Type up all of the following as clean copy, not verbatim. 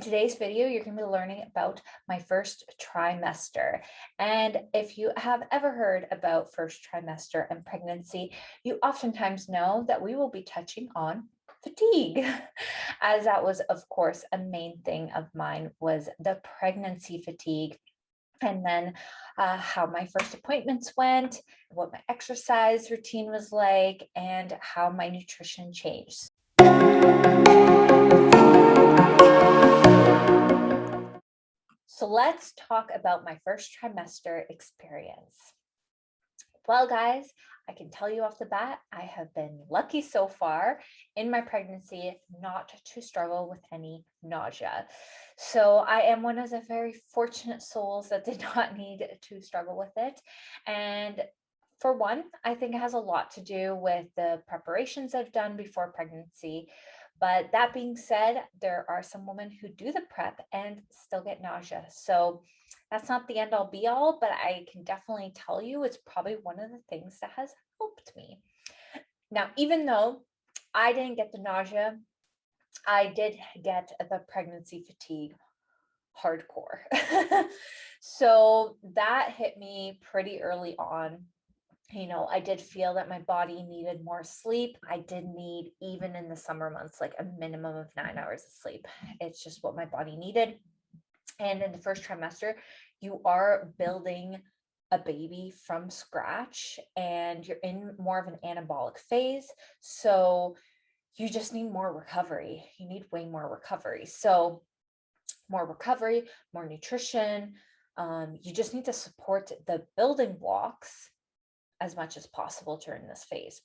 today's video, you're going to be learning about my first trimester. And if you have ever heard about first trimester and pregnancy, you oftentimes know that we will be touching on fatigue, as that was, of course, a main thing of mine was the pregnancy fatigue. And then how my first appointments went, what my exercise routine was like, and how my nutrition changed. So let's talk about my first trimester experience. Well, guys, I can tell you off the bat, I have been lucky so far in my pregnancy not to struggle with any nausea. So I am one of the very fortunate souls that did not need to struggle with it. And for one, I think it has a lot to do with the preparations I've done before pregnancy. But that being said, there are some women who do the prep and still get nausea. So that's not the end all be all, but I can definitely tell you it's probably one of the things that has helped me. Now, even though I didn't get the nausea, I did get the pregnancy fatigue hardcore. So that hit me pretty early on. I did feel that my body needed more sleep. I did need, even in the summer months, like a minimum of 9 hours of sleep. It's just what my body needed. And in the first trimester, you are building a baby from scratch and you're in more of an anabolic phase. So you just need more recovery. You need way more recovery. So more recovery, more nutrition. You just need to support the building blocks as much as possible during this phase.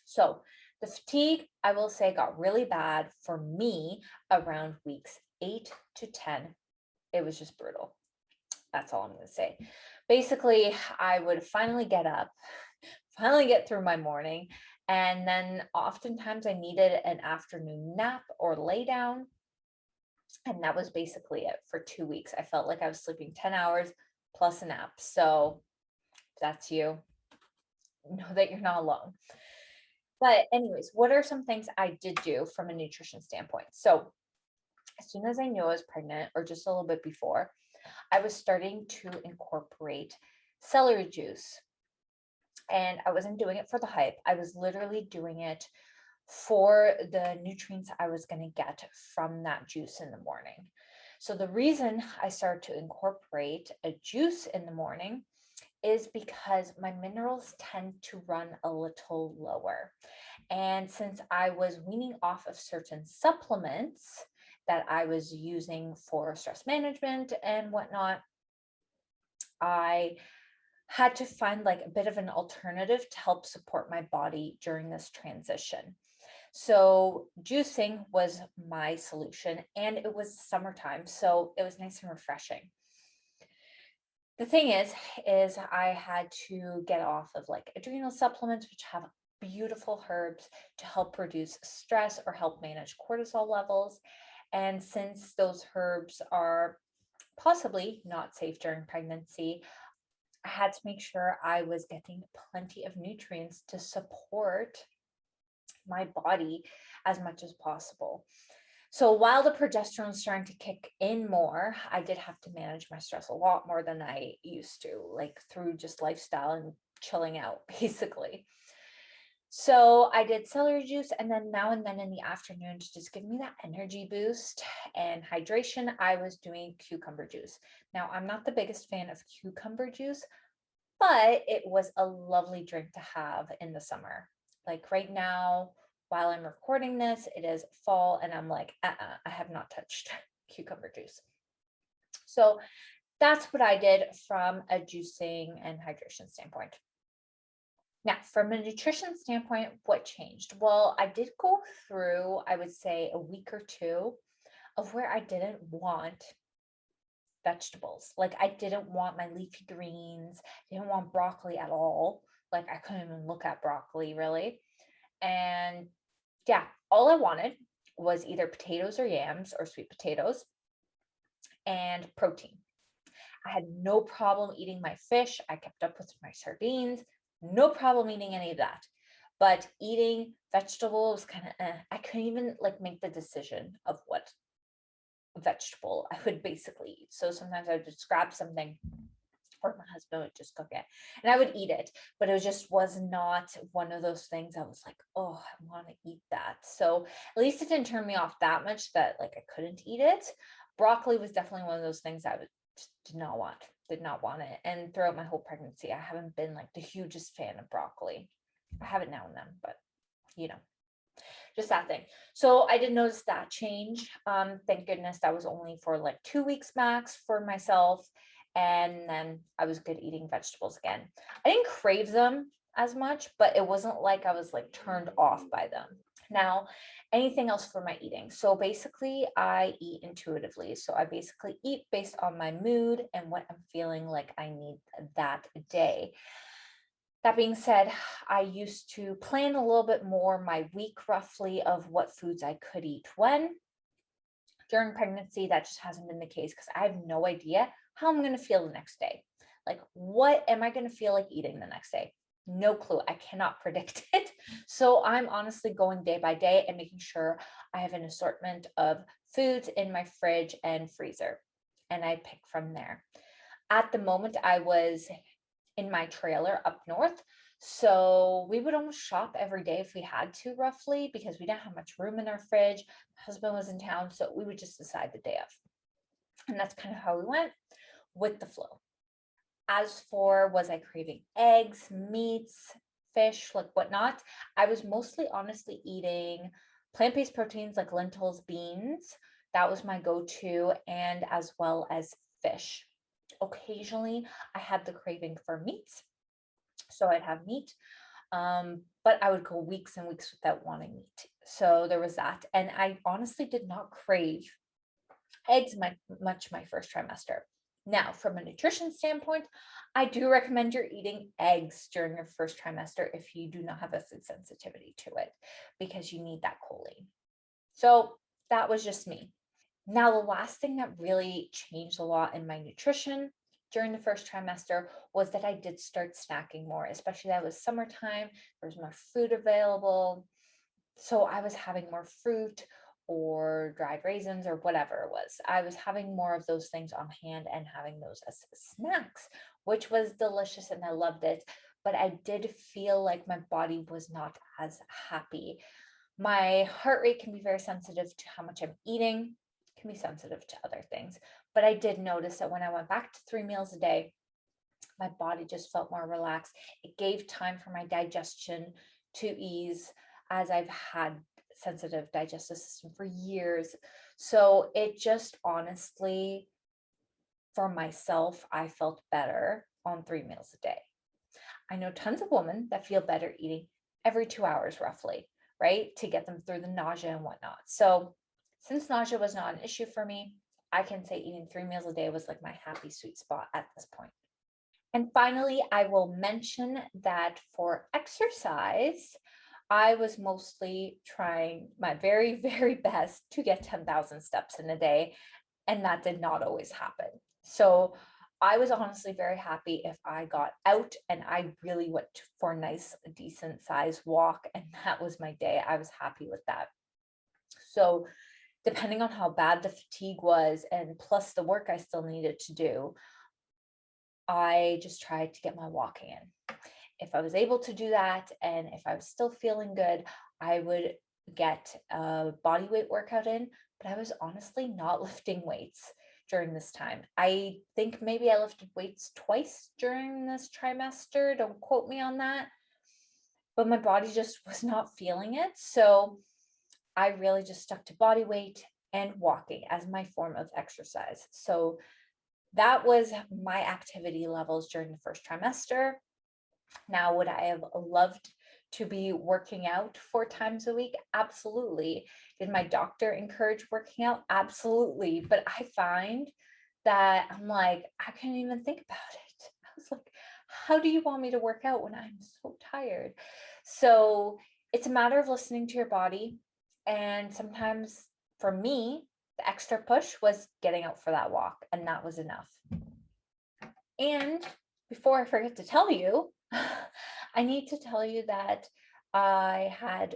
So the fatigue, I will say, got really bad for me around weeks 8 to 10. It was just brutal. That's all I'm going to say. Basically, I would finally get up, finally get through my morning, and then oftentimes I needed an afternoon nap or lay down. And that was basically it for 2 weeks. I felt like I was sleeping 10 hours plus a nap. So if that's you, know that you're not alone. But anyways, what are some things I did do from a nutrition standpoint? So as soon as I knew I was pregnant, or just a little bit before, I was starting to incorporate celery juice. And I wasn't doing it for the hype. I was literally doing it for the nutrients I was going to get from that juice in the morning. So the reason I started to incorporate a juice in the morning is because my minerals tend to run a little lower. And since I was weaning off of certain supplements that I was using for stress management and whatnot, I had to find like a bit of an alternative to help support my body during this transition. So juicing was my solution, and it was summertime, so it was nice and refreshing. The thing is I had to get off of like adrenal supplements, which have beautiful herbs to help reduce stress or help manage cortisol levels. And since those herbs are possibly not safe during pregnancy, I had to make sure I was getting plenty of nutrients to support my body as much as possible. So while the progesterone is starting to kick in more, I did have to manage my stress a lot more than I used to, like through just lifestyle and chilling out, basically. So I did celery juice, and then now and then in the afternoon to just give me that energy boost and hydration, I was doing cucumber juice. Now, I'm not the biggest fan of cucumber juice, but it was a lovely drink to have in the summer. Like right now, while I'm recording this, it is fall, and I'm like, I have not touched cucumber juice. So that's what I did from a juicing and hydration standpoint. Now, from a nutrition standpoint, what changed? Well, I did go through, I would say, a week or two of where I didn't want vegetables. Like I didn't want my leafy greens, didn't want broccoli at all. Like I couldn't even look at broccoli really. And yeah, all I wanted was either potatoes or yams or sweet potatoes and protein. I had no problem eating my fish. I kept up with my sardines, no problem eating any of that. But eating vegetables kind of, I couldn't even like make the decision of what vegetable I would basically eat. So sometimes I would just grab something, or my husband would just cook it and I would eat it, but it just was not one of those things I was like, oh, I want to eat that. So at least it didn't turn me off that much that like I couldn't eat it. Broccoli was definitely one of those things I did not want it. And throughout my whole pregnancy, I haven't been like the hugest fan of broccoli. I have it now and then, but you know, just that thing. So I did notice that change. Thank goodness that was only for like 2 weeks max for myself. And then I was good eating vegetables again. I didn't crave them as much, but it wasn't like I was like turned off by them. Now, anything else for my eating? So basically, I eat intuitively. So I basically eat based on my mood and what I'm feeling like I need that day. That being said, I used to plan a little bit more my week roughly of what foods I could eat when. During pregnancy, that just hasn't been the case because I have no idea how I'm going to feel the next day. Like, what am I going to feel like eating the next day? No clue. I cannot predict it. So I'm honestly going day by day and making sure I have an assortment of foods in my fridge and freezer. And I pick from there. At the moment, I was in my trailer up north. So we would almost shop every day if we had to, roughly, because we didn't have much room in our fridge. My husband was in town, so we would just decide the day of. And that's kind of how we went with the flow. As for, was I craving eggs, meats, fish, like whatnot? I was mostly honestly eating plant-based proteins like lentils, beans. That was my go-to, and as well as fish. Occasionally, I had the craving for meats. So I'd have meat, but I would go weeks and weeks without wanting meat. So there was that. And I honestly did not crave eggs much my first trimester. Now, from a nutrition standpoint, I do recommend you're eating eggs during your first trimester if you do not have a food sensitivity to it, because you need that choline. So that was just me. Now, the last thing that really changed a lot in my nutrition during the first trimester was that I did start snacking more, especially that was summertime. There was more fruit available. So I was having more fruit or dried raisins or whatever it was. I was having more of those things on hand and having those as snacks, which was delicious and I loved it. But I did feel like my body was not as happy. My heart rate can be very sensitive to how much I'm eating, can be sensitive to other things. But I did notice that when I went back to 3 meals a day, my body just felt more relaxed. It gave time for my digestion to ease, as I've had sensitive digestive system for years. So it just honestly, for myself, I felt better on 3 meals a day. I know tons of women that feel better eating every 2 hours roughly, right? To get them through the nausea and whatnot. So since nausea was not an issue for me, I can say eating 3 meals a day was like my happy sweet spot at this point. And finally, I will mention that for exercise, I was mostly trying my very, very best to get 10,000 steps in a day, and that did not always happen. So I was honestly very happy if I got out and I really went for a nice, decent size walk, and that was my day. I was happy with that. So depending on how bad the fatigue was, and plus the work I still needed to do, I just tried to get my walking in. If I was able to do that, and if I was still feeling good, I would get a body weight workout in, but I was honestly not lifting weights during this time. I think maybe I lifted weights twice during this trimester. Don't quote me on that, but my body just was not feeling it. So I really just stuck to body weight and walking as my form of exercise. So that was my activity levels during the first trimester. Now, would I have loved to be working out 4 times a week? Absolutely. Did my doctor encourage working out? Absolutely. But I find that I'm like, I can't even think about it. I was like, how do you want me to work out when I'm so tired? So it's a matter of listening to your body. And sometimes for me, the extra push was getting out for that walk, and that was enough. And before I forget to tell you, I need to tell you that I had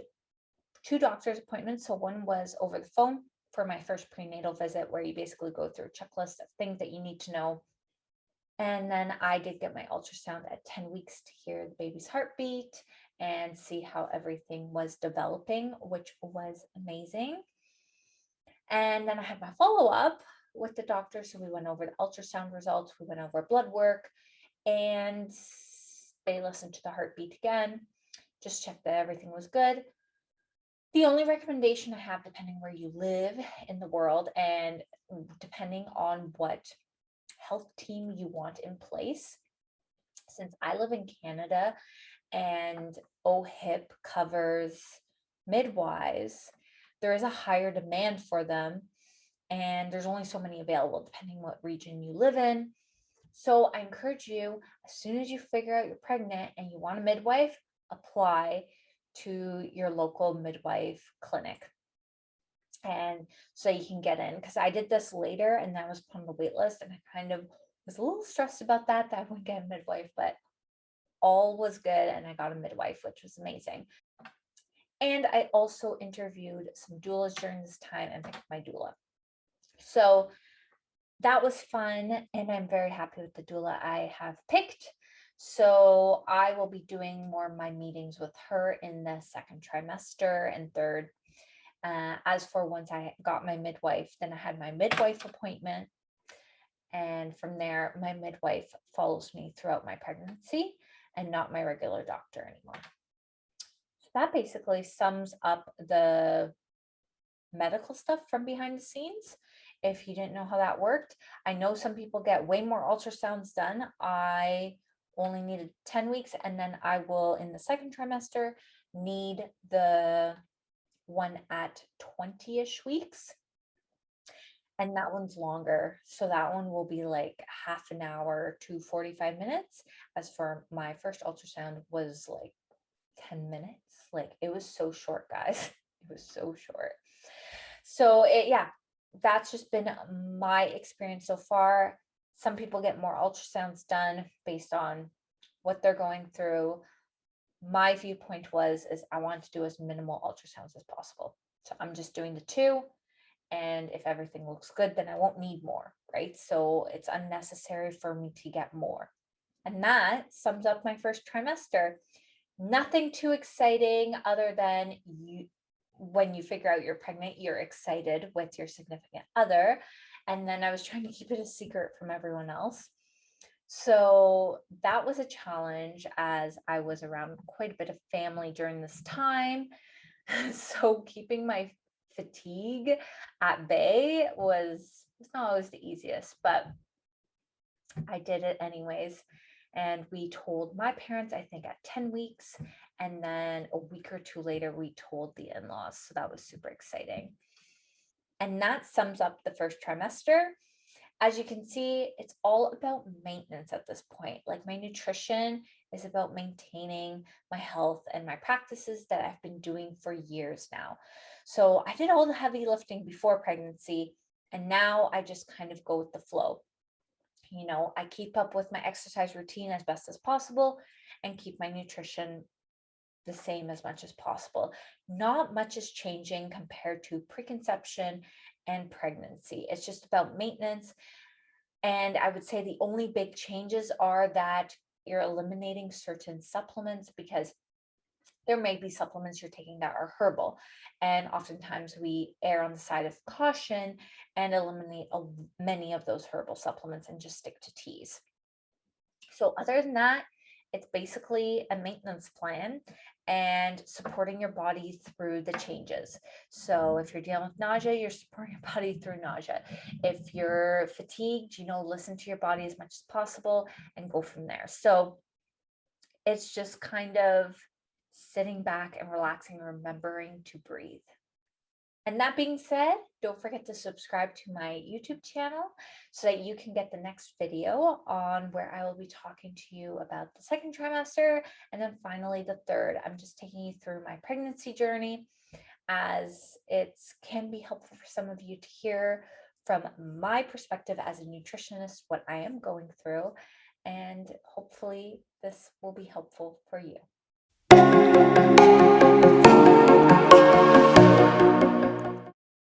2 doctor's appointments. So one was over the phone for my first prenatal visit, where you basically go through a checklist of things that you need to know. And then I did get my ultrasound at 10 weeks to hear the baby's heartbeat and see how everything was developing, which was amazing. And then I had my follow-up with the doctor. So we went over the ultrasound results, we went over blood work, and they listened to the heartbeat again, just checked that everything was good. The only recommendation I have, depending where you live in the world and depending on what health team you want in place, since I live in Canada and OHIP covers midwives, there is a higher demand for them, and there's only so many available depending what region you live in. So I encourage you, as soon as you figure out you're pregnant and you want a midwife, apply to your local midwife clinic, and so you can get in. Because I did this later and I was put on the wait list, and I kind of was a little stressed about that I wouldn't get a midwife, but all was good and I got a midwife, which was amazing. And I also interviewed some doulas during this time and picked my doula. So that was fun, and I'm very happy with the doula I have picked. So I will be doing more of my meetings with her in the second trimester and third. As for once I got my midwife, then I had my midwife appointment. And from there, my midwife follows me throughout my pregnancy and not my regular doctor anymore. So that basically sums up the medical stuff from behind the scenes. If you didn't know how that worked, I know some people get way more ultrasounds done. I only needed 10 weeks, and then I will, in the second trimester, need the one at 20-ish weeks. And that one's longer. So that one will be like half an hour to 45 minutes. As for my first ultrasound was like 10 minutes. Like it was so short, guys. It was so short. So yeah, that's just been my experience so far. Some people get more ultrasounds done based on what they're going through. My viewpoint is I want to do as minimal ultrasounds as possible. So I'm just doing the 2. And if everything looks good, then I won't need more, right? So it's unnecessary for me to get more. And that sums up my first trimester. Nothing too exciting other than when you figure out you're pregnant, you're excited with your significant other. And then I was trying to keep it a secret from everyone else. So that was a challenge, as I was around quite a bit of family during this time. So keeping my fatigue at bay was not always the easiest, but I did it anyways. And we told my parents, I think at 10 weeks, and then a week or 2 later, we told the in-laws. So that was super exciting. And that sums up the first trimester. As you can see, it's all about maintenance at this point. Like my nutrition is about maintaining my health and my practices that I've been doing for years now. So I did all the heavy lifting before pregnancy, and now I just kind of go with the flow. You know, I keep up with my exercise routine as best as possible and keep my nutrition the same as much as possible. Not much is changing compared to preconception and pregnancy. It's just about maintenance. And I would say the only big changes are that you're eliminating certain supplements, because there may be supplements you're taking that are herbal. And oftentimes we err on the side of caution and eliminate many of those herbal supplements and just stick to teas. So other than that, it's basically a maintenance plan and supporting your body through the changes. So if you're dealing with nausea, you're supporting your body through nausea. If you're fatigued, listen to your body as much as possible and go from there. So it's just kind of sitting back and relaxing, remembering to breathe. And that being said, don't forget to subscribe to my YouTube channel so that you can get the next video on where I will be talking to you about the second trimester and then finally the third. I'm just taking you through my pregnancy journey, as it can be helpful for some of you to hear from my perspective as a nutritionist what I am going through, and hopefully this will be helpful for you.